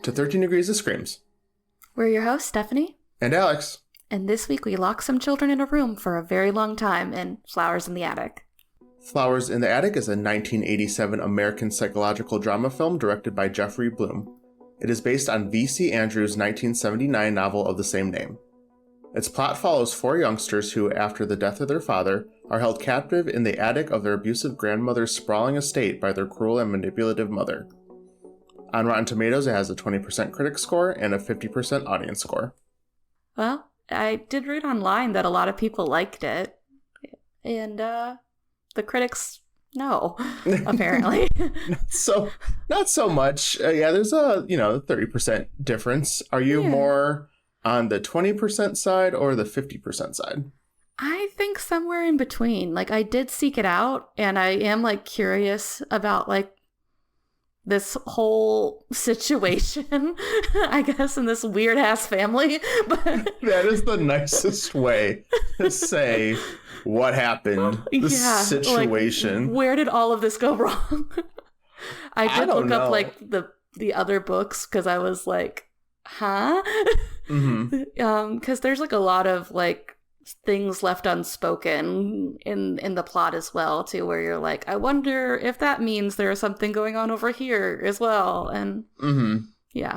to 13 Degrees of Screams. We're your hosts, Stephanie. And Alex. And this week we locked some children in a room for a very long time in Flowers in the Attic. Flowers in the Attic is a 1987 American psychological drama film directed by Jeffrey Bloom. It is based on V.C. Andrews' 1979 novel of the same name. Its plot follows four youngsters who, after the death of their father, are held captive in the attic of their abusive grandmother's sprawling estate by their cruel and manipulative mother. On Rotten Tomatoes, it has a 20% critic score and a 50% audience score. Well, I did read online that a lot of people liked it, and the critics, no, apparently. Not so much. Yeah, there's a 30% difference. Are you more on the 20% side or the 50% side? I think somewhere in between. Like, I did seek it out, and I am curious about this whole situation, I guess, in this weird ass family. But that is the nicest way to say what happened. The situation. Where did all of this go wrong? I did look up the other books because I was like, huh? Mm-hmm. Because there's a lot of things left unspoken in the plot as well too, where you're like, I wonder if that means there's something going on over here as well. And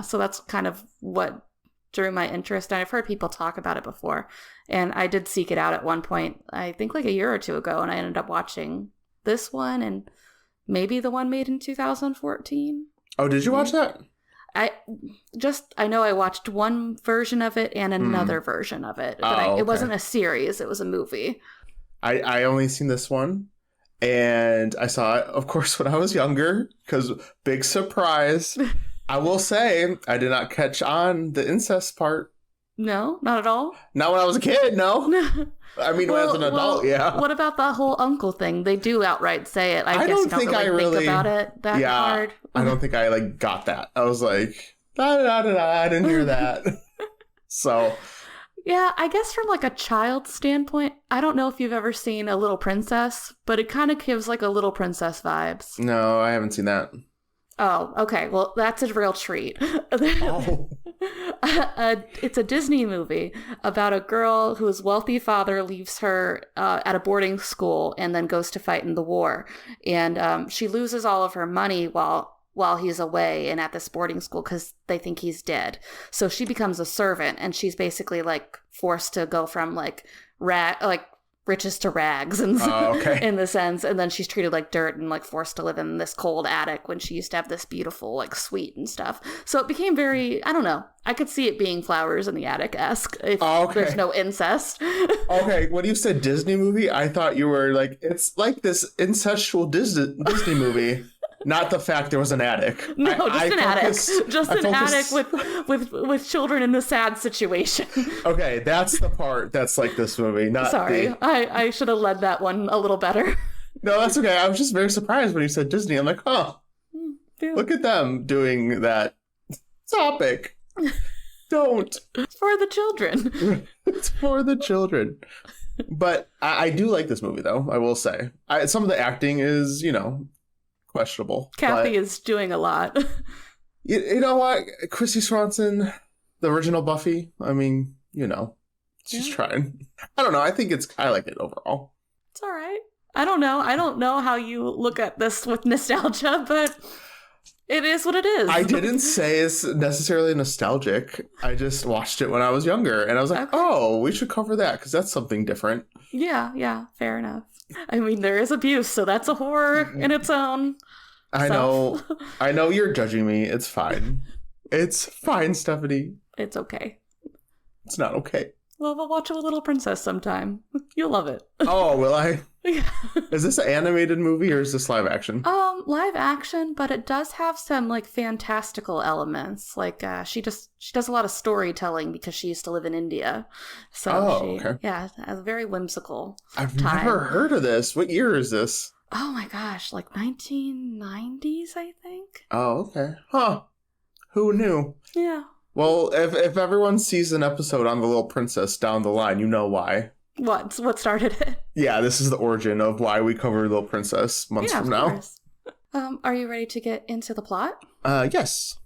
so that's kind of what drew my interest, and I've heard people talk about it before, and I did seek it out at one point, I think a year or two ago, and I ended up watching this one and maybe the one made in 2014. Oh, did you watch that? I know I watched one version of it and another version of it. But it wasn't a series, it was a movie. I only seen this one, and I saw it, of course, when I was younger, because big surprise. I will say, I did not catch on the incest part. No, not at all? Not when I was a kid, no. I mean, as an adult, yeah. What about the whole uncle thing? They do outright say it. I guess you don't really think about it that hard. I don't think I got that. I was like, I didn't hear that. So. Yeah, I guess from a child standpoint, I don't know if you've ever seen A Little Princess, but it kind of gives a Little Princess vibes. No, I haven't seen that. Oh, okay. Well, that's a real treat. Oh. It's a Disney movie about a girl whose wealthy father leaves her at a boarding school and then goes to fight in the war. And she loses all of her money while he's away and at this boarding school because they think he's dead. So she becomes a servant, and she's basically forced to go from riches to rags in the sense, and then she's treated like dirt and forced to live in this cold attic when she used to have this beautiful suite and stuff. So it became very, I don't know, I could see it being Flowers in the Attic-esque if there's no incest. Okay, when you said Disney movie, I thought you were it's this incestual Disney movie. Not the fact there was an attic. No, just an attic. Just an attic with children in a sad situation. Okay, that's the part that's this movie. Not Sorry, I should have led that one a little better. No, that's okay. I was just very surprised when you said Disney. I'm like, look at them doing that topic. Don't. It's for the children. It's for the children. But I do like this movie, though, I will say. Some of the acting is, questionable. Kathy is doing a lot. You know what? Chrissy Swanson, the original Buffy, I mean, she's trying. I don't know. I like it overall. It's all right. I don't know how you look at this with nostalgia, but it is what it is. I didn't say it's necessarily nostalgic. I just watched it when I was younger, and I was like, oh, we should cover that because that's something different. Yeah, fair enough. I mean, there is abuse, so that's a horror in its own. I know you're judging me. It's fine. It's fine, Stephanie. It's okay. It's not okay. Well, we'll watch A Little Princess sometime. You'll love it. Oh, will I? Yeah. Is this an animated movie or is this live action? Live action, but it does have some fantastical elements. She does a lot of storytelling because she used to live in India. So a very whimsical. I've never heard of this. What year is this? Oh my gosh, 1990s, I think. Oh, okay. Huh. Who knew? Yeah. Well, if everyone sees an episode on The Little Princess down the line, you know why. What started it? Yeah, this is the origin of why we cover Little Princess months from now. Are you ready to get into the plot? Yes.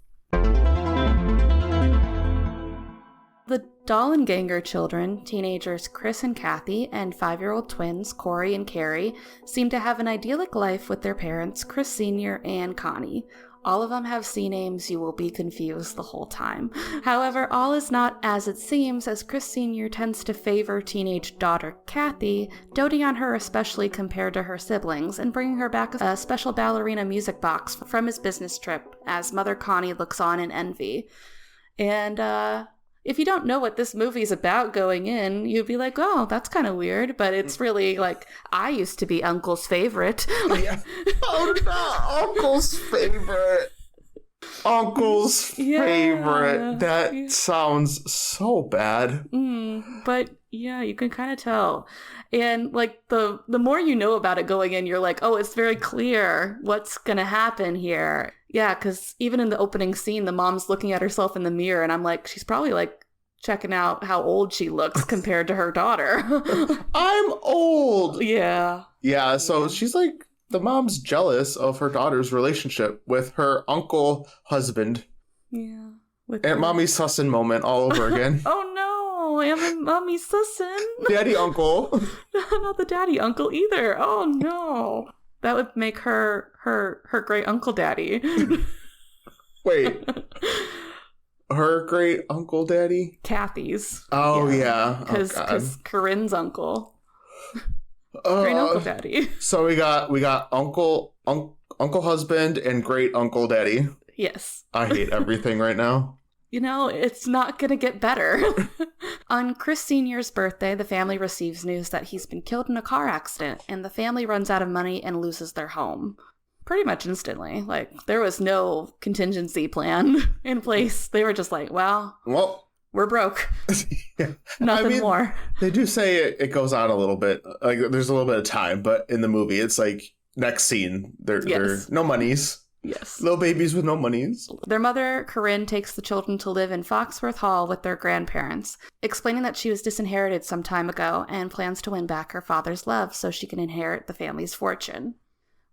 Dollanganger children, teenagers Chris and Kathy, and 5-year-old twins Corey and Carrie, seem to have an idyllic life with their parents, Chris Sr. and Connie. All of them have C names. You will be confused the whole time. However, all is not as it seems, as Chris Sr. tends to favor teenage daughter Kathy, doting on her especially compared to her siblings, and bringing her back a special ballerina music box from his business trip, as Mother Connie looks on in envy. And, if you don't know what this movie's about going in, you'd be like, oh, that's kind of weird. But it's really like, I used to be Uncle's favorite. Yeah. Oh, no. Uncle's favorite. Uncle's favorite. That sounds so bad. But yeah, you can kind of tell. And like the more you know about it going in, you're like, oh, it's very clear what's going to happen here. Yeah, because even in the opening scene, the mom's looking at herself in the mirror, and I'm like, she's probably like checking out how old she looks compared to her daughter. I'm old. Yeah. Yeah, so she's like, the mom's jealous of her daughter's relationship with her uncle husband. Yeah. Aunt Mommy Sussin moment all over again. Oh no, Aunt Mommy Sussin. Daddy uncle. Not the daddy uncle either. Oh no. That would make her great uncle daddy. Wait. Her great uncle daddy? Kathy's. Oh yeah. Because Corinne's uncle. Great uncle daddy. So we got uncle husband and great uncle daddy. Yes. I hate everything right now. You know, it's not going to get better. On Chris Sr.'s birthday, the family receives news that he's been killed in a car accident, and the family runs out of money and loses their home. Pretty much instantly. Like, there was no contingency plan in place. They were just like, well, we're broke. Yeah. Nothing more. They do say it goes on a little bit. Like, there's a little bit of time, but in the movie, it's like, next scene, there's no monies. Yes. Little babies with no monies. Their mother, Corinne, takes the children to live in Foxworth Hall with their grandparents, explaining that she was disinherited some time ago and plans to win back her father's love so she can inherit the family's fortune.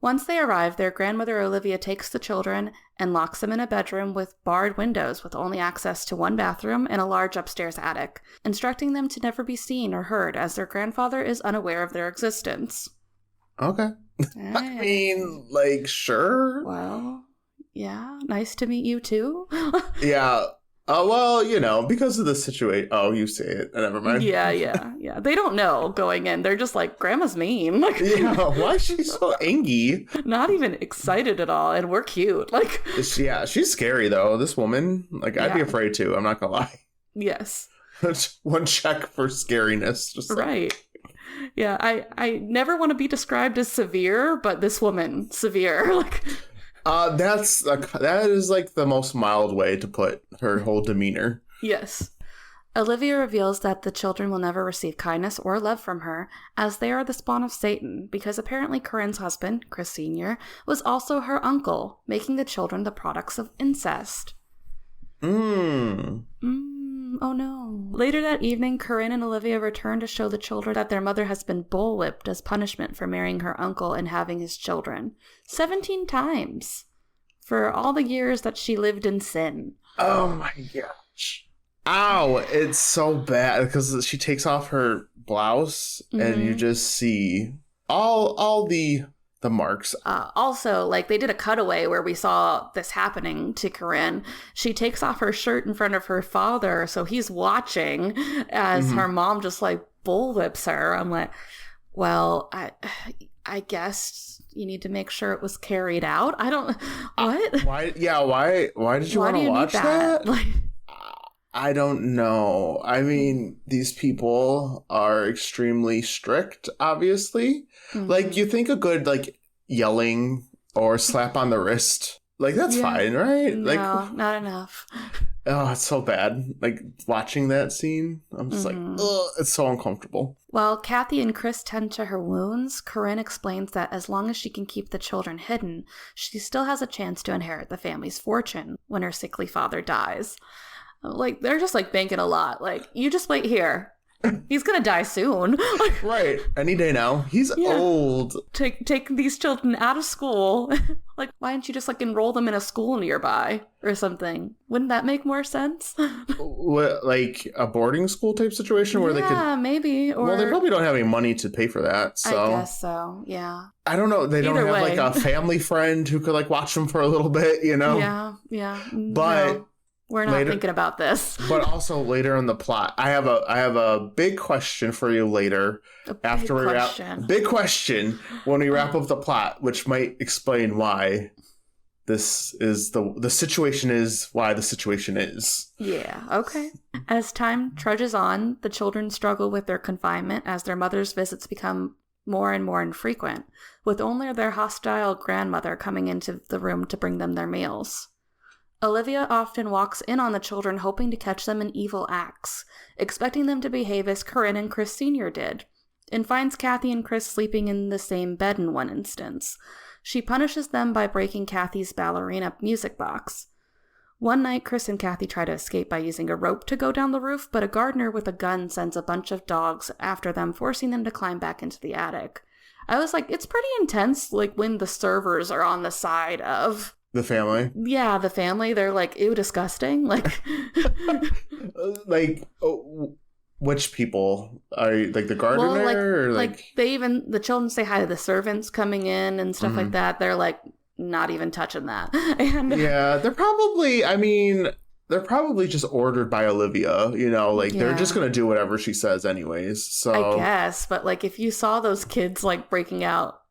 Once they arrive, their grandmother Olivia takes the children and locks them in a bedroom with barred windows with only access to one bathroom and a large upstairs attic, instructing them to never be seen or heard as their grandfather is unaware of their existence. Okay. I mean, like, sure. Well, yeah. Nice to meet you, too. Yeah. Well, you know, because of the situation. Oh, you say it. Never mind. Yeah. They don't know going in. They're just like, Grandma's mean. Like, yeah, why is she so angry? Not even excited at all. And we're cute. Like, yeah, she's scary, though. This woman. Like, I'd be afraid, too. I'm not gonna lie. Yes. One check for scariness. Just right. Yeah, I never want to be described as severe, but this woman, severe. Like, that is like the most mild way to put her whole demeanor. Yes. Olivia reveals that the children will never receive kindness or love from her, as they are the spawn of Satan, because apparently Corinne's husband, Chris Sr., was also her uncle, making the children the products of incest. Oh no. Later that evening, Corinne and Olivia return to show the children that their mother has been bullwhipped as punishment for marrying her uncle and having his children. 17 times. For all the years that she lived in sin. Oh my gosh. Ow, it's so bad because she takes off her blouse and you just see all the marks. Also, like, they did a cutaway where we saw this happening to Corinne. She takes off her shirt in front of her father, so he's watching as her mom just like bullwhips her. I'm like, well, I guess you need to make sure it was carried out. I don't. What? Why? Yeah. Why did you want to watch that? Like, I don't know. I mean, these people are extremely strict, obviously. Like, you think a good, like, yelling or slap on the wrist, like, that's fine, right? No, like, not enough. Oh, it's so bad. Like, watching that scene, I'm just like, ugh, it's so uncomfortable. While Kathy and Chris tend to her wounds, Corinne explains that as long as she can keep the children hidden, she still has a chance to inherit the family's fortune when her sickly father dies. Like, they're just, like, banking a lot. Like, you just wait here. He's gonna die soon. Right. Any day now. He's old. Take these children out of school. Like, why don't you just like enroll them in a school nearby or something? Wouldn't that make more sense? What, like a boarding school type situation where they could? Yeah, maybe. Or Well, they probably don't have any money to pay for that. So I guess so. Yeah. I don't know. They don't Either have way. like a family friend who could like watch them for a little bit, you know? Yeah. But No, we're not thinking about this. But also later in the plot, I have a big question for you later. Big question when we wrap up the plot, which might explain why this is the situation is why the situation is. Yeah, okay. As time trudges on, the children struggle with their confinement as their mother's visits become more and more infrequent, with only their hostile grandmother coming into the room to bring them their meals. Olivia often walks in on the children hoping to catch them in evil acts, expecting them to behave as Corinne and Chris Sr. did, and finds Kathy and Chris sleeping in the same bed in one instance. She punishes them by breaking Kathy's ballerina music box. One night, Chris and Kathy try to escape by using a rope to go down the roof, but a gardener with a gun sends a bunch of dogs after them, forcing them to climb back into the attic. I was like, it's pretty intense, like when the servers are on the side of the family. Yeah, the family. They're like, ew, disgusting. Like, which people are like the gardener? Well, or the children say hi to the servants coming in and stuff like that. They're like, not even touching that. And yeah, they're probably just ordered by Olivia, you know, like they're just going to do whatever she says anyways. So I guess, but like if you saw those kids like breaking out,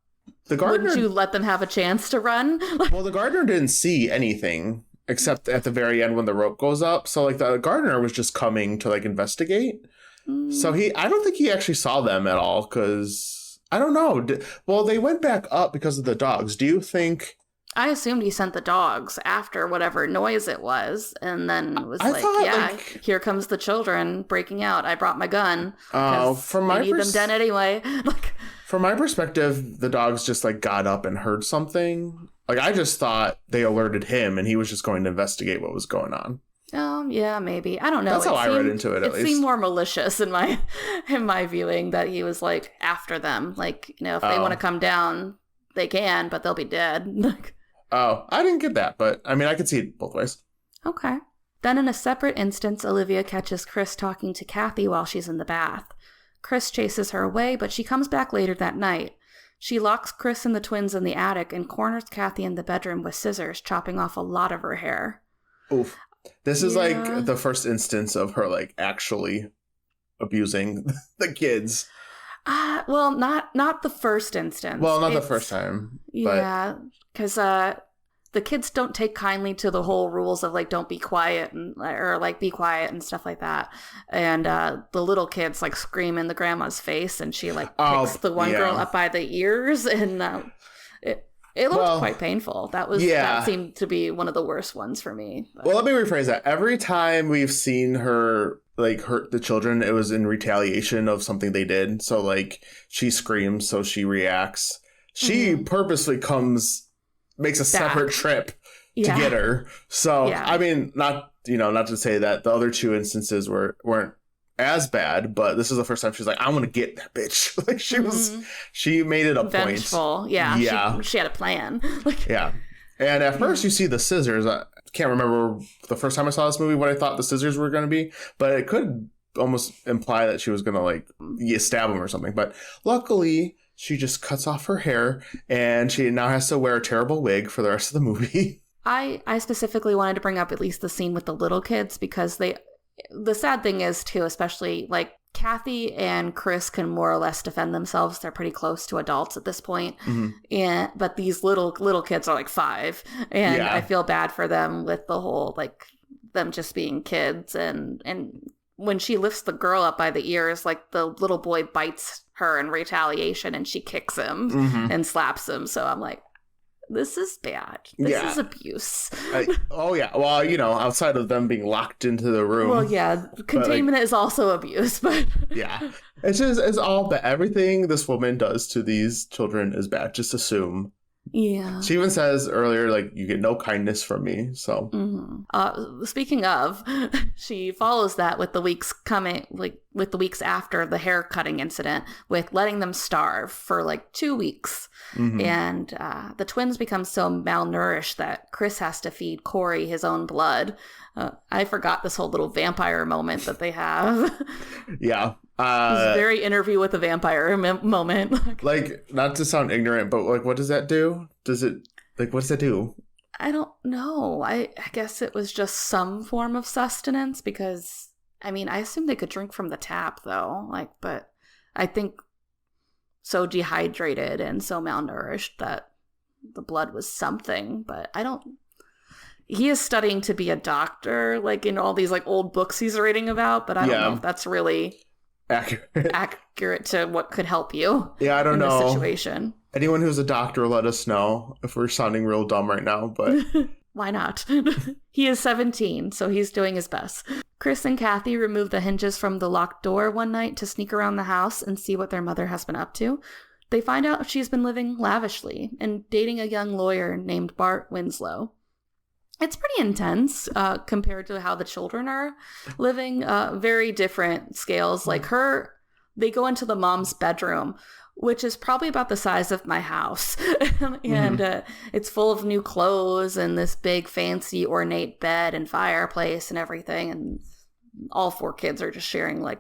the gardener, wouldn't you let them have a chance to run? Well, the gardener didn't see anything except at the very end when the rope goes up. So like the gardener was just coming to like investigate. So I don't think he actually saw them at all because I don't know. Well, they went back up because of the dogs. Do you think? I assumed he sent the dogs after whatever noise it was, and then was here comes the children breaking out. I brought my gun. Oh, from my need them dead anyway. From my perspective, the dogs just like got up and heard something. Like I just thought they alerted him, and he was just going to investigate what was going on. Yeah, maybe. I don't know. That's how I read into it. At least it seemed more malicious in my viewing that he was like after them. Like, you know, if they want to come down, they can, but they'll be dead. Oh, I didn't get that, but I mean, I could see it both ways. Okay. Then in a separate instance, Olivia catches Chris talking to Kathy while she's in the bath. Chris chases her away, but she comes back later that night. She locks Chris and the twins in the attic and corners Kathy in the bedroom with scissors, chopping off a lot of her hair. Oof. This is like the first instance of her like actually abusing the kids. Well, not the first instance. Well, not the first time. Yeah, because the kids don't take kindly to the whole rules of like don't be quiet or like be quiet and stuff like that. And the little kids like scream in the grandma's face, and she like picks the one girl up by the ears, and it looked quite painful. That seemed to be one of the worst ones for me. But. Well, let me rephrase that. Every time we've seen her like hurt the children, it was in retaliation of something they did. So like she screams, so she reacts. She purposely makes a separate trip to get her. So I mean, not to say that the other two instances weren't as bad, but this is the first time she's like, I want to get that bitch. Like she made it a vengeful point. Yeah. She had a plan. Yeah. And at first you see the scissors. I can't remember the first time I saw this movie what I thought the scissors were going to be, but it could almost imply that she was going to like stab him or something. But luckily she just cuts off her hair, and she now has to wear a terrible wig for the rest of the movie. I specifically wanted to bring up at least the scene with the little kids, because the sad thing is too, especially like Kathy and Chris can more or less defend themselves. They're pretty close to adults at this point. But these little kids are like 5, and I feel bad for them with the whole like them just being kids. And when she lifts the girl up by the ears, like the little boy bites her in retaliation, and she kicks him and slaps him. So I'm like, this is bad. This is abuse. Well, outside of them being locked into the room. Well, yeah, containment is also abuse, but yeah, it's all bad. Everything this woman does to these children is bad. Just assume Yeah. She even says earlier, like, you get no kindness from me. So, speaking of, she follows that with the weeks after the hair cutting incident with letting them starve for like 2 weeks. And the twins become so malnourished that Chris has to feed Corey his own blood. I forgot this whole little vampire moment that they have. Yeah. This very interview with a vampire moment. Like, not to sound ignorant, but like, what does that do? What does that do? I don't know. I guess it was just some form of sustenance because, I mean, I assume they could drink from the tap though. Like, but I think so dehydrated and so malnourished that the blood was something, but he is studying to be a doctor, like in all these like old books he's reading about, but I don't know if that's really accurate to what could help you. Yeah, I don't know. This situation. Anyone who's a doctor, let us know if we're sounding real dumb right now, but why not? He is 17, so he's doing his best. Chris and Kathy remove the hinges from the locked door one night to sneak around the house and see what their mother has been up to. They find out she's been living lavishly and dating a young lawyer named Bart Winslow. It's pretty intense compared to how the children are living. Very different scales. Like they go into the mom's bedroom, which is probably about the size of my house. And it's full of new clothes and this big fancy ornate bed and fireplace and everything. And all 4 kids are just sharing like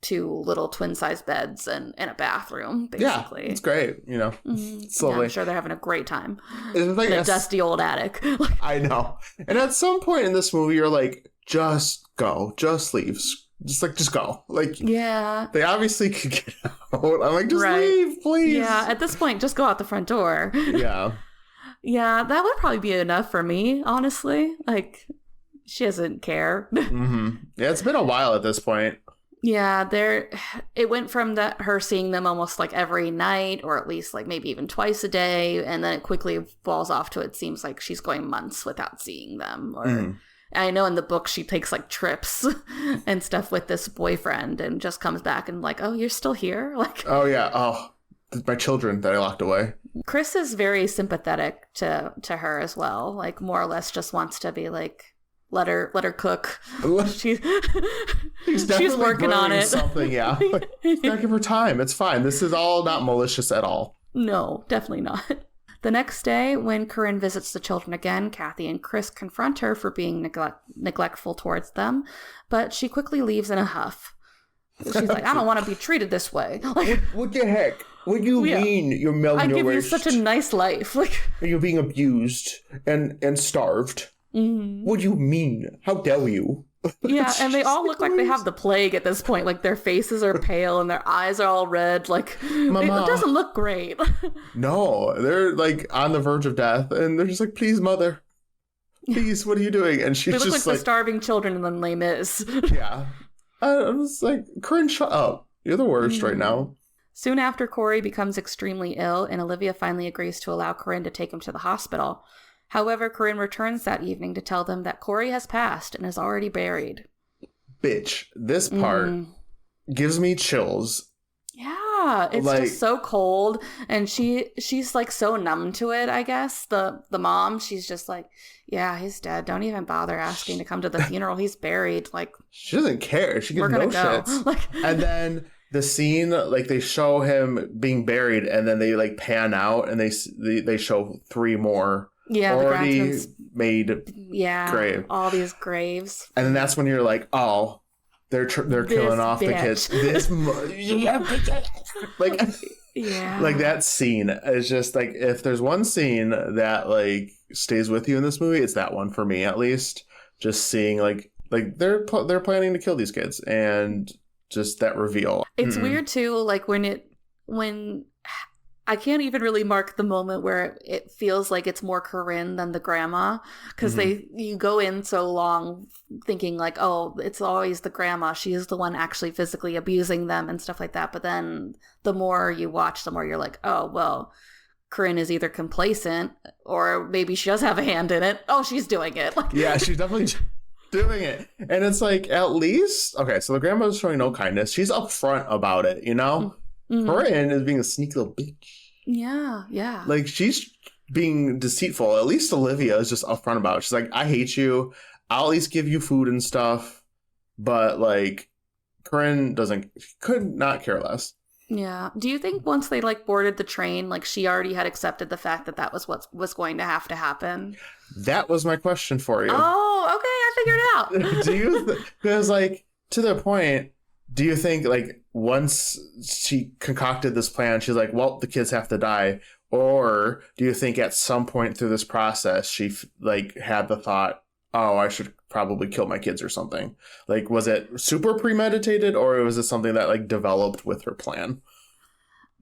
2 little twin-sized beds and a bathroom, basically. Yeah, it's great, you know. It's lovely. Yeah, I'm sure they're having a great time like in a dusty old attic. I know. And at some point in this movie, you're like, just go. Just leave. Just go. Like, yeah. They obviously could get out. I'm like, just leave, please. Yeah, at this point, just go out the front door. Yeah. Yeah, that would probably be enough for me, honestly. Like, she doesn't care. Yeah, it's been a while at this point. Yeah, it went from her seeing them almost like every night, or at least like maybe even twice a day, and then it quickly falls off to it seems like she's going months without seeing them. Or I know in the book she takes like trips and stuff with this boyfriend and just comes back and like, oh, you're still here? Like, oh yeah, my children that I locked away. Chris is very sympathetic to her as well, like more or less just wants to be like, let her cook. She's working on it. Something, yeah. Like, gotta give her time. It's fine. This is all not malicious at all. No, definitely not. The next day, when Corinne visits the children again, Kathy and Chris confront her for being neglectful towards them, but she quickly leaves in a huff. She's like, I don't want to be treated this way. Like, what the heck? What do you mean you're malnourished? I give you such a nice life. Like, you're being abused and starved. What do you mean? How dare you? Yeah, and they all look like they have the plague at this point. Like, their faces are pale and their eyes are all red. Like, it doesn't look great. No, they're like on the verge of death, and they're just like, please, mother. Please, what are you doing? And she's they look just like the starving children in Les Mis. Yeah. I was like, Corinne, shut up. You're the worst right now. Soon after, Corey becomes extremely ill, and Olivia finally agrees to allow Corinne to take him to the hospital. However, Corinne returns that evening to tell them that Corey has passed and is already buried. Bitch, this part gives me chills. Yeah, it's just so cold, and she's like so numb to it, I guess. The mom, she's just like, yeah, he's dead. Don't even bother asking to come to the funeral. He's buried. Like, she doesn't care. She gives no shits. Like, and then the scene, like, they show him being buried, and then they like pan out, and they show 3 more. Yeah, already made grave. All these graves. And then that's when you're like, oh, they're killing off the kids. This like, yeah, like that scene is just like, if there's one scene that like stays with you in this movie, it's that one for me, at least. Just seeing like they're planning to kill these kids, and just that reveal. It's weird too, like when I can't even really mark the moment where it feels like it's more Corinne than the grandma, because you go in so long thinking like, oh, it's always the grandma. She is the one actually physically abusing them and stuff like that. But then the more you watch, the more you're like, oh, well, Corinne is either complacent or maybe she does have a hand in it. Oh, she's doing it. Like, yeah, she's definitely doing it. And it's like, at least, okay, so the grandma's showing no kindness. She's upfront about it, you know? Corinne is being a sneaky little bitch. Yeah. Like, she's being deceitful. At least Olivia is just upfront about it. She's like, I hate you. I'll at least give you food and stuff. But like, Corinne could not care less. Yeah. Do you think once they like boarded the train, like she already had accepted the fact that that was what was going to happen? That was my question for you. Oh, okay. I figured it out. Do you? Because like, to the point, do you think like once she concocted this plan, she's like, well, the kids have to die? Or do you think at some point through this process, she like had the thought, oh, I should probably kill my kids or something? Like, was it super premeditated, or was it something that like developed with her plan?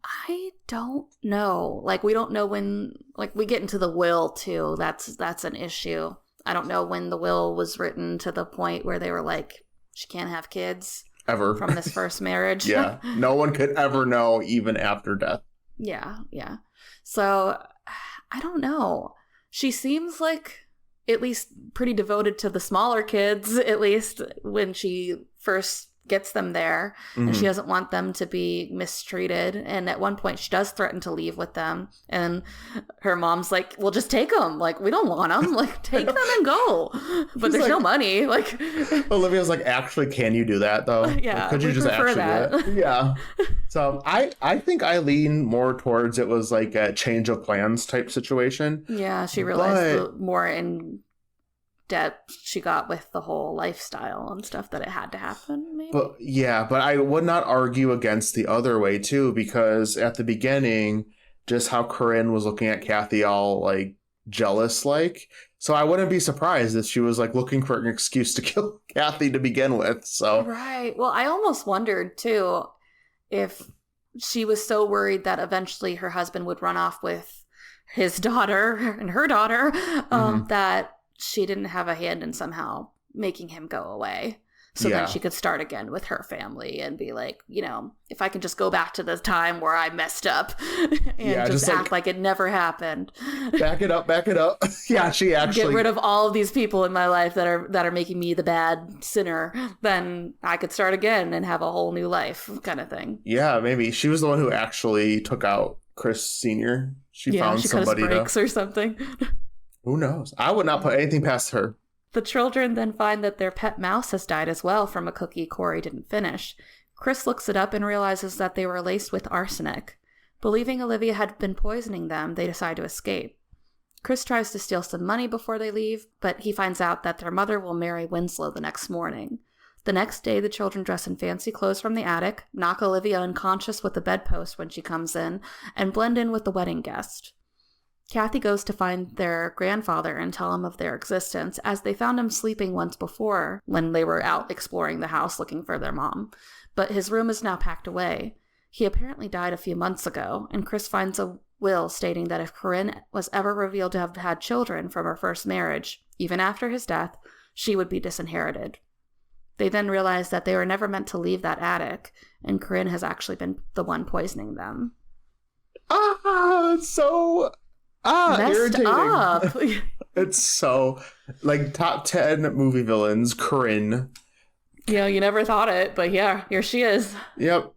I don't know. Like, we don't know when, like, we get into the will too. That's an issue. I don't know when the will was written to the point where they were like, she can't have kids Ever. from this first marriage. Yeah. No one could ever know, even after death. Yeah. So, I don't know. She seems like at least pretty devoted to the smaller kids, at least when she first gets them there. Mm-hmm. And she doesn't want them to be mistreated. And at one point she does threaten to leave with them. And her mom's like, well, just take them. Like, we don't want them. Like, take them and go. But there's like, no money. Like, Olivia's like, actually, can you do that though? Yeah. Like, could you just actually that. do that? Yeah. So I think I lean more towards it was like a change of plans type situation. Yeah. She realized the more in depth she got with the whole lifestyle and stuff that it had to happen, maybe. But I would not argue against the other way too, because at the beginning, just how Corinne was looking at Kathy all like jealous like. So I wouldn't be surprised if she was like looking for an excuse to kill Kathy to begin with. So right. Well, I almost wondered too if she was so worried that eventually her husband would run off with his daughter and her daughter, that she didn't have a hand in somehow making him go away. So then she could start again with her family and be like, you know, if I can just go back to the time where I messed up and just act like it never happened. Back it up. Yeah, she actually get rid of all of these people in my life that are making me the bad sinner. Then I could start again and have a whole new life, kind of thing. Yeah, maybe she was the one who actually took out Chris Sr. She found somebody cut his brakes or something. Who knows? I would not put anything past her. The children then find that their pet mouse has died as well from a cookie Corey didn't finish. Chris looks it up and realizes that they were laced with arsenic. Believing Olivia had been poisoning them, they decide to escape. Chris tries to steal some money before they leave, but he finds out that their mother will marry Winslow the next morning. The next day, the children dress in fancy clothes from the attic, knock Olivia unconscious with the bedpost when she comes in, and blend in with the wedding guest. Kathy goes to find their grandfather and tell him of their existence, as they found him sleeping once before when they were out exploring the house looking for their mom. But his room is now packed away. He apparently died a few months ago, and Chris finds a will stating that if Corinne was ever revealed to have had children from her first marriage, even after his death, she would be disinherited. They then realize that they were never meant to leave that attic, and Corinne has actually been the one poisoning them. It's so... messed irritating. Up. It's so like top 10 movie villains, Corinne. You know, you never thought it, but yeah, here she is. Yep.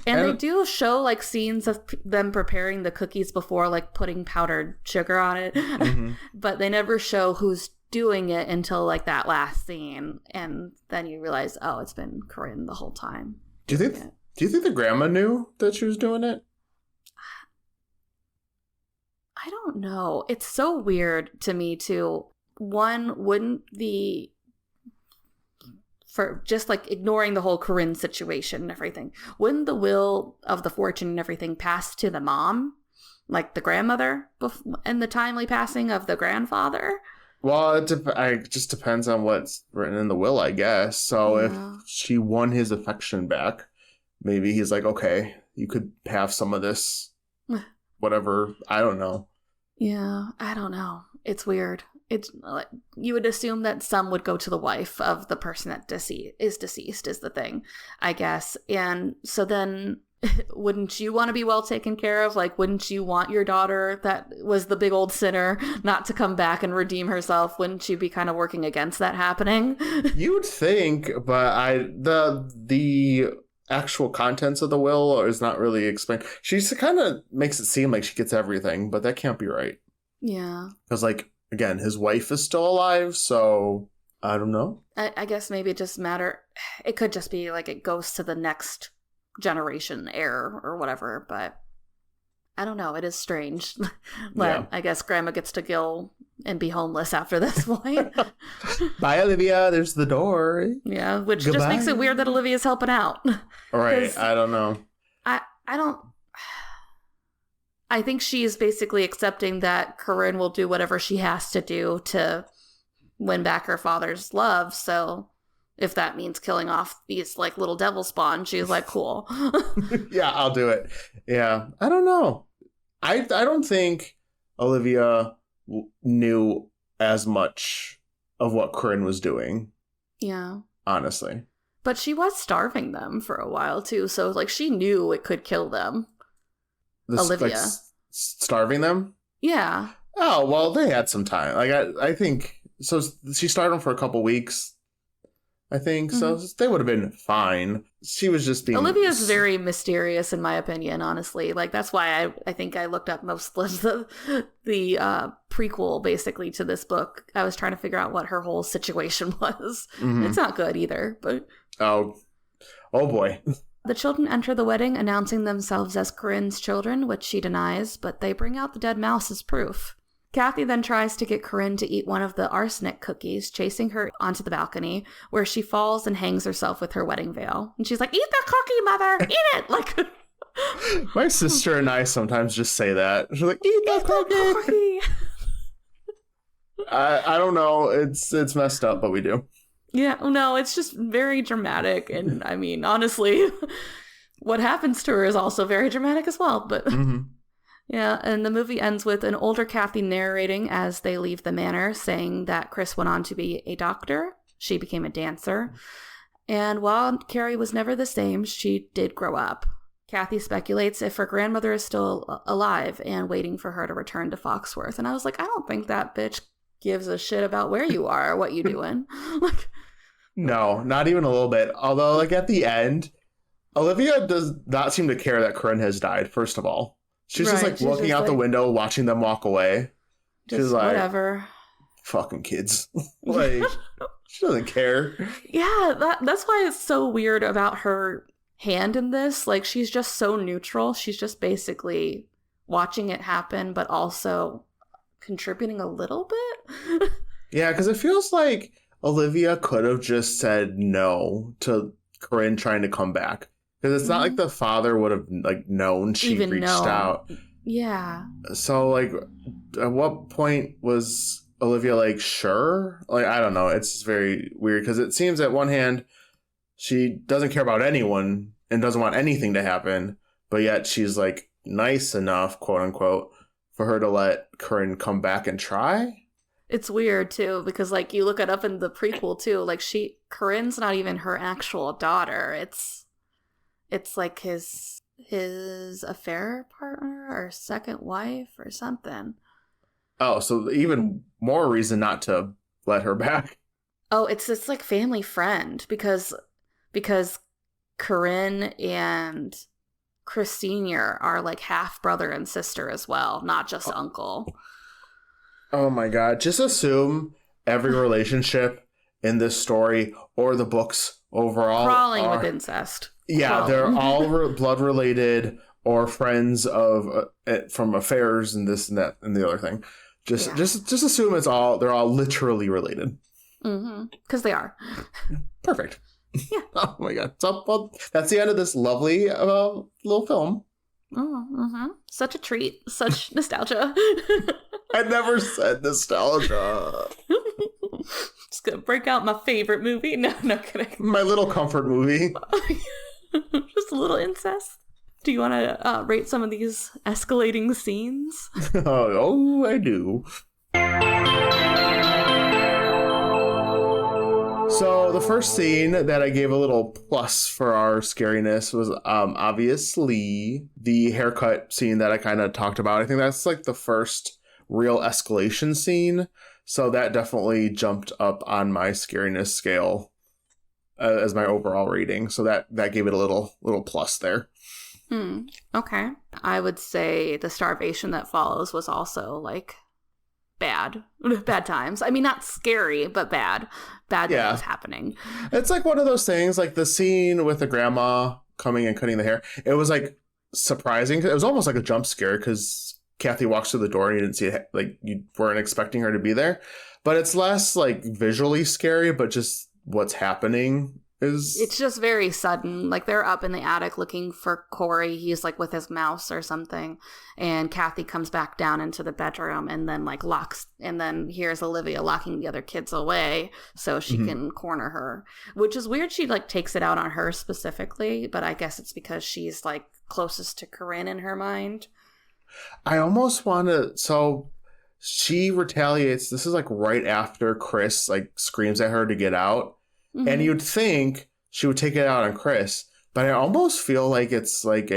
And they do show like scenes of them preparing the cookies before like putting powdered sugar on it. Mm-hmm. But they never show who's doing it until like that last scene. And then you realize, oh, it's been Corinne the whole time. Do you think the grandma knew that she was doing it? I don't know. It's so weird to me, too. One, wouldn't for just like ignoring the whole Corinne situation and everything, wouldn't the will of the fortune and everything pass to the mom? Like the grandmother and the timely passing of the grandfather? Well, it just depends on what's written in the will, I guess. So if she won his affection back, maybe he's like, okay, you could have some of this, whatever. I don't know. Yeah, I don't know. It's weird. It's like you would assume that some would go to the wife of the person that is deceased is the thing, I guess. And so then wouldn't you want to be well taken care of? Like, wouldn't you want your daughter that was the big old sinner not to come back and redeem herself? Wouldn't you be kind of working against that happening? You'd think, but the actual contents of the will is not really explained. She kind of makes it seem like she gets everything, but that can't be right. Yeah. Because, like, again, his wife is still alive, so I don't know. I guess maybe it just it could just be like it goes to the next generation heir or whatever, but I don't know. It is strange. But I guess Grandma gets to go and be homeless after this point. Bye, Olivia. There's the door. Yeah, which Goodbye. just makes it weird that Olivia's helping out. All right. I don't know. I don't... I think she's basically accepting that Corinne will do whatever she has to do to win back her father's love, so if that means killing off these like little devil spawn, she's like, cool. Yeah, I'll do it. Yeah, I don't know. I don't think Olivia knew as much of what Corinne was doing. Yeah. Honestly. But she was starving them for a while too, so like she knew it could kill them. Olivia. Like, starving them? Yeah. Oh, well, they had some time. Like I think so. She starved them for a couple weeks, I think. Mm-hmm. So they would have been fine. She was just being... Olivia's very mysterious, in my opinion, honestly. Like, that's why I think I looked up most of the prequel, basically, to this book. I was trying to figure out what her whole situation was. Mm-hmm. It's not good either, but... Oh boy. The children enter the wedding, announcing themselves as Corinne's children, which she denies, but they bring out the dead mouse as proof. Kathy then tries to get Corinne to eat one of the arsenic cookies, chasing her onto the balcony, where she falls and hangs herself with her wedding veil. And she's like, eat the cookie, mother! Eat it! Like, my sister and I sometimes just say that. She's like, eat the cookie! I don't know. It's messed up, but we do. Yeah, no, it's just very dramatic. And I mean, honestly, what happens to her is also very dramatic as well. But... Mm-hmm. Yeah, and the movie ends with an older Kathy narrating as they leave the manor, saying that Chris went on to be a doctor. She became a dancer. And while Carrie was never the same, she did grow up. Kathy speculates if her grandmother is still alive and waiting for her to return to Foxworth. And I was like, I don't think that bitch gives a shit about where you are or what you doing. Like, no, not even a little bit. Although, like, at the end, Olivia does not seem to care that Corinne has died, first of all. She's just like looking out the window, watching them walk away. She's like, whatever. Fucking kids. Like, she doesn't care. Yeah, that's why it's so weird about her hand in this. Like, she's just so neutral. She's just basically watching it happen, but also contributing a little bit. Yeah, because it feels like Olivia could have just said no to Corinne trying to come back. Because it's not like the father would have like known she reached out. Yeah. So like, at what point was Olivia like sure? Like, I don't know. It's very weird because it seems at one hand she doesn't care about anyone and doesn't want anything to happen, but yet she's like nice enough, quote unquote, for her to let Corinne come back and try. It's weird too because like you look it up in the prequel too. Like Corinne's not even her actual daughter. It's like his affair partner or second wife or something. Oh, so even more reason not to let her back. Oh, it's like family friend because Corinne and Chris Sr. are like half brother and sister as well, not just uncle. Oh my God. Just assume every relationship in this story or the books overall crawling with incest. Yeah, they're all blood related or friends of from affairs and this and that and the other thing. Just assume they're all literally related. Mm-hmm. Because they are. Perfect. Yeah. Oh my God. So, well, that's the end of this lovely little film. Oh, mm-hmm. Such a treat. Such nostalgia. I never said nostalgia. Just gonna break out my favorite movie. No kidding. My little comfort movie. Just a little incest. Do you want to rate some of these escalating scenes? Oh, I do. So the first scene that I gave a little plus for our scariness was obviously the haircut scene that I kind of talked about. I think that's like the first real escalation scene. So that definitely jumped up on my scariness scale as my overall rating. So that gave it a little plus there. Okay. I would say the starvation that follows was also like bad times. I mean, not scary, but bad things happening. It's like one of those things, like the scene with the grandma coming and cutting the hair. It was like surprising. It was almost like a jump scare because Kathy walks through the door and you didn't see it, like you weren't expecting her to be there. But it's less like visually scary, but just what's happening is... It's just very sudden. Like they're up in the attic looking for Corey. He's like with his mouse or something. And Kathy comes back down into the bedroom and then like locks, and then here's Olivia locking the other kids away so she can corner her, which is weird. She like takes it out on her specifically, but I guess it's because she's like closest to Corinne in her mind. I almost want to... So she retaliates. This is like right after Chris like screams at her to get out. And you'd think she would take it out on Chris, but I almost feel like it's like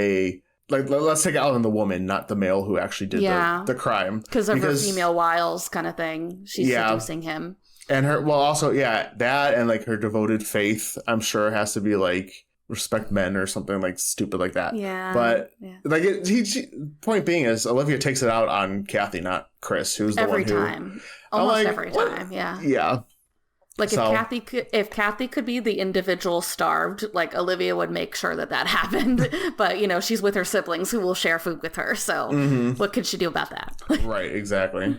let's take it out on the woman, not the male who actually did the crime. Because of her female wiles kind of thing. She's seducing him. And her, well, also, that and like her devoted faith, I'm sure has to be like respect men or something like stupid like that. Yeah. But like point being is Olivia takes it out on Kathy, not Chris, who's the one who... Almost every time. Yeah. Yeah. Like if Kathy could be the individual starved, like Olivia would make sure that happened. But you know, she's with her siblings who will share food with her. So what could she do about that? Right, exactly.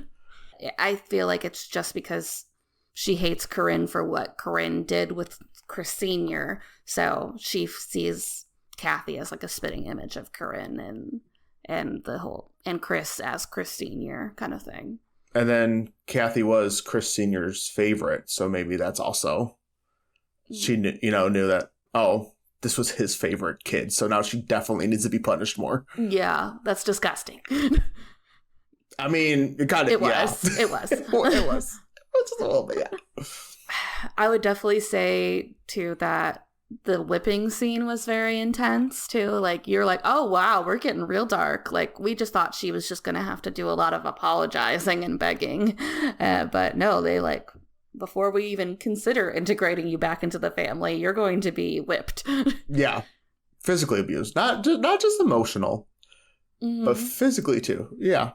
I feel like it's just because she hates Corinne for what Corinne did with Chris Sr. So she sees Kathy as like a spitting image of Corinne and Chris as Chris Sr. kind of thing. And then Kathy was Chris Sr.'s favorite, so maybe that's also... She knew that, this was his favorite kid, so now she definitely needs to be punished more. Yeah, that's disgusting. I mean, it kind of... It was. It was just a little bit, yeah. I would definitely say, too, that the whipping scene was very intense too. Like you're like, oh wow, we're getting real dark. Like we just thought she was just gonna have to do a lot of apologizing and begging, but no, they like, before we even consider integrating you back into the family, you're going to be whipped. Yeah, physically abused, not just emotional, but physically too. Yeah.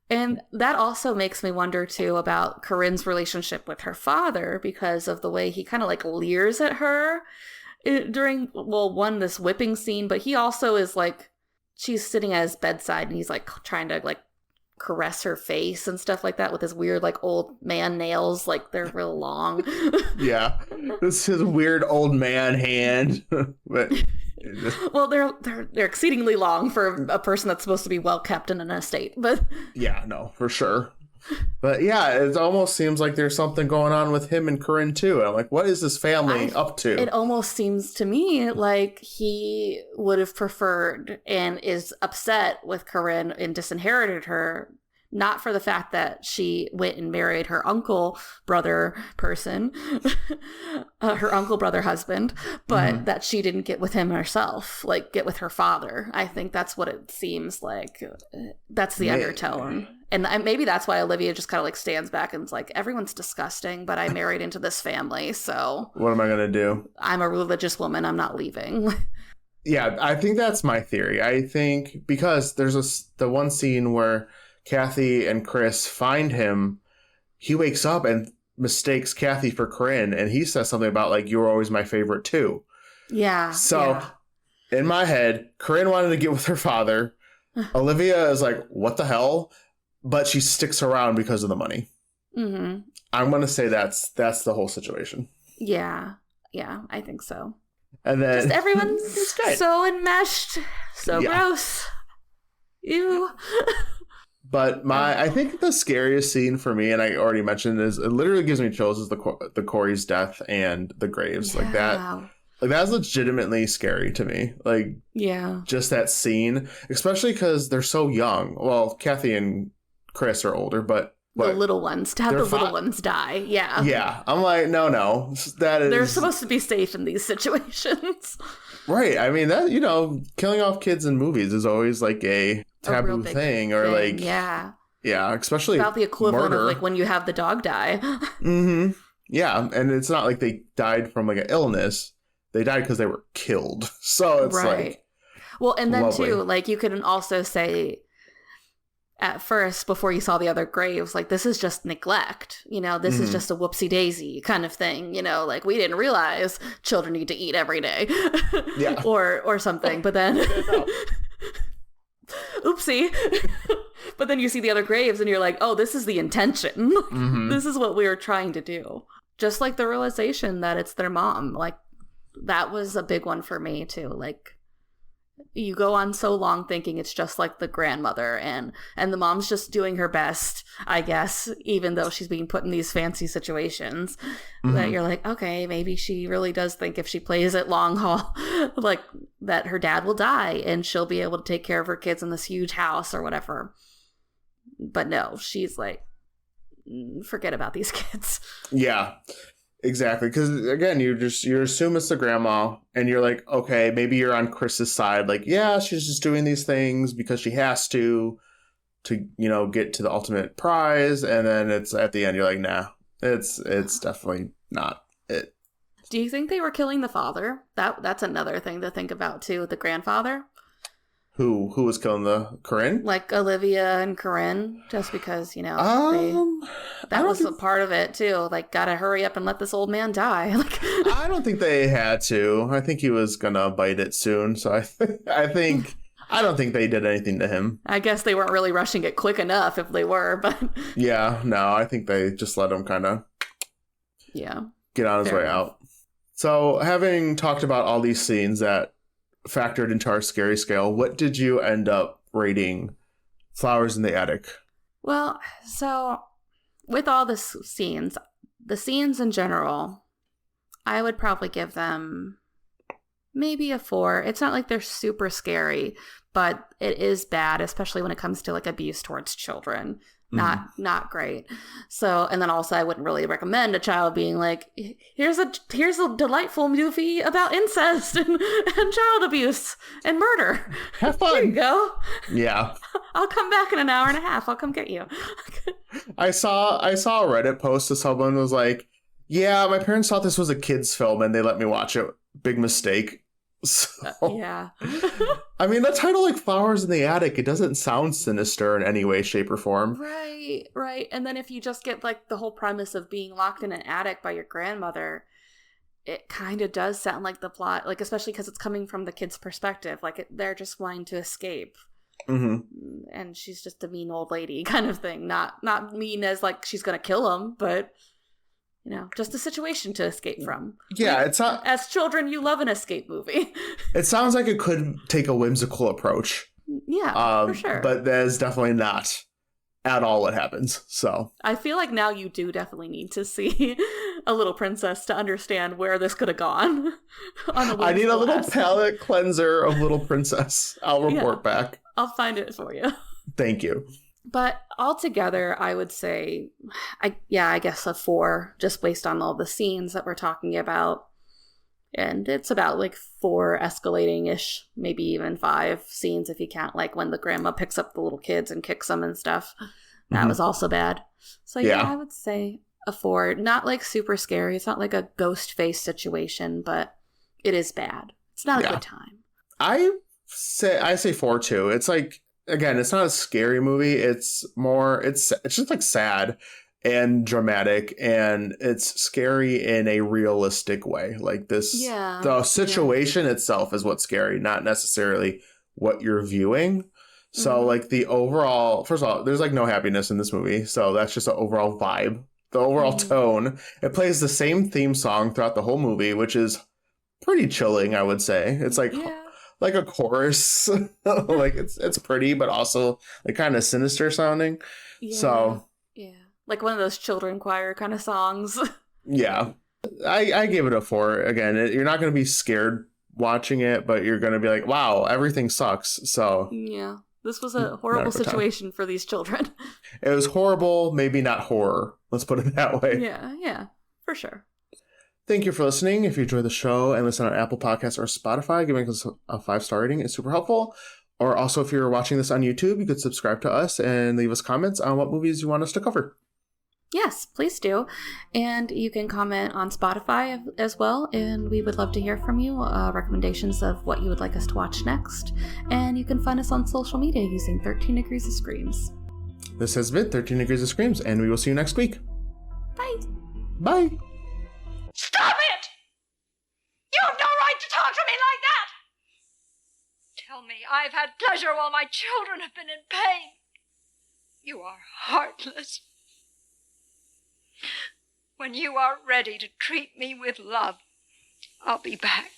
And that also makes me wonder, too, about Corinne's relationship with her father because of the way he kind of, like, leers at her during, this whipping scene. But he also is, like, she's sitting at his bedside and he's, like, trying to, like, caress her face and stuff like that with his weird, like, old man nails. Like, they're real long. Yeah. This is his weird old man hand. But... Well, they're exceedingly long for a person that's supposed to be well kept in an estate, but yeah, no, for sure. But yeah, it almost seems like there's something going on with him and Corinne too. I'm like, what is this family up to? It almost seems to me like he would have preferred and is upset with Corinne and disinherited her. Not for the fact that she went and married her uncle brother person, her uncle brother husband, but that she didn't get with him herself, like get with her father. I think that's what it seems like. That's the undertone. And maybe that's why Olivia just kind of like stands back and is like, everyone's disgusting, but I married into this family. So what am I going to do? I'm a religious woman. I'm not leaving. Yeah, I think that's my theory. I think because there's the one scene where Kathy and Chris find him, he wakes up and mistakes Kathy for Corinne, and he says something about like, you were always my favorite too. Yeah. So in my head, Corinne wanted to get with her father. Olivia is like, what the hell? But she sticks around because of the money. I'm going to say that's the whole situation. Yeah. Yeah, I think so. And then just everyone's so enmeshed. So gross. Ew. But I think the scariest scene for me, and I already mentioned, is it literally gives me chills, is the Corey's death and the graves. Like that. Like that's legitimately scary to me. Like, just that scene, especially because they're so young. Well, Kathy and Chris are older, but the little ones, to have the little ones die. Yeah. Yeah. I'm like, no, they're supposed to be safe in these situations. Right. I mean, that, killing off kids in movies is always like a taboo thing, or like, yeah, especially about the equivalent of like when you have the dog die. Yeah. And it's not like they died from like an illness. They died because they were killed. So it's like, well, and then too, like you could also say, at first, before you saw the other graves, like, this is just neglect, this is just a whoopsie daisy kind of thing, like, we didn't realize children need to eat every day. Yeah. or something, but then oopsie. But then you see the other graves and you're like, oh, this is the intention. This is what we were trying to do. Just like the realization that it's their mom. Like, that was a big one for me too. Like, you go on so long thinking it's just like the grandmother, and the mom's just doing her best, I guess, even though she's being put in these fancy situations, that you're like, okay, maybe she really does think if she plays it long haul, like, that her dad will die and she'll be able to take care of her kids in this huge house or whatever. But no, she's like, forget about these kids. Yeah. Exactly, because again, you assume it's the grandma, and you're like, okay, maybe you're on Chris's side. Like, yeah, she's just doing these things because she has to get to the ultimate prize, and then it's at the end, you're like, nah, it's definitely not it. Do you think they were killing the father? That's another thing to think about too, with the grandfather. Who was killing the Corinne? Like Olivia and Corinne, just because, that was a part of it too. Like, gotta hurry up and let this old man die. Like, I don't think they had to. I think he was gonna bite it soon. So I don't think they did anything to him. I guess they weren't really rushing it quick enough if they were, but yeah, no, I think they just let him kind of get on his way out. So, having talked about all these scenes that factored into our scary scale, what did you end up rating Flowers in the Attic? Well, so with all the scenes in general, I would probably give them maybe a 4. It's not like they're super scary, but it is bad, especially when it comes to like abuse towards children. Not great. So, and then also I wouldn't really recommend a child being like, here's a delightful movie about incest and child abuse and murder. Have fun. There you go. Yeah. I'll come back in an hour and a half. I'll come get you. I saw a Reddit post of someone was like, yeah, my parents thought this was a kid's film and they let me watch it. Big mistake. So, yeah. I mean, the title, like, Flowers in the Attic, it doesn't sound sinister in any way, shape, or form. Right. And then if you just get, like, the whole premise of being locked in an attic by your grandmother, it kind of does sound like the plot, like, especially because it's coming from the kid's perspective. Like, they're just wanting to escape. And she's just a mean old lady kind of thing. Not mean as, like, she's gonna kill him, but... just a situation to escape from. Yeah, like, it's not... As children, you love an escape movie. It sounds like it could take a whimsical approach. Yeah, for sure. But that is definitely not at all what happens, so... I feel like now you do definitely need to see A Little Princess to understand where this could have gone. I need a little palate cleanser of Little Princess. I'll report back. I'll find it for you. Thank you. But altogether, I would say, I guess a 4, just based on all the scenes that we're talking about. And it's about like 4 escalating-ish, maybe even 5 scenes if you count like when the grandma picks up the little kids and kicks them and stuff. That was also bad. So I would say a 4. Not like super scary. It's not like a ghost face situation, but it is bad. It's not a good time. I say 4 too. It's like, again, it's not a scary movie. It's just like sad and dramatic, and it's scary in a realistic way. Like this, the situation itself is what's scary, not necessarily what you're viewing. So like the overall, first of all, there's like no happiness in this movie. So that's just the overall vibe, the overall tone. It plays the same theme song throughout the whole movie, which is pretty chilling, I would say. It's like a chorus. Like it's pretty, but also like kind of sinister sounding. So like one of those children choir kind of songs. I gave it a 4. Again, you're not going to be scared watching it, but you're going to be like, wow, everything sucks. So this was a horrible situation for these children. It was horrible, maybe not horror. Let's put it that way. Yeah, for sure. Thank you for listening. If you enjoy the show and listen on Apple Podcasts or Spotify, giving us a 5-star rating is super helpful. Or also, if you're watching this on YouTube, you could subscribe to us and leave us comments on what movies you want us to cover. Yes, please do. And you can comment on Spotify as well, and we would love to hear from you, recommendations of what you would like us to watch next. And you can find us on social media using 13 Degrees of Screams. This has been 13 Degrees of Screams, and we will see you next week. Bye. Bye. Stop it! You have no right to talk to me like that! Tell me I've had pleasure while my children have been in pain. You are heartless. When you are ready to treat me with love, I'll be back.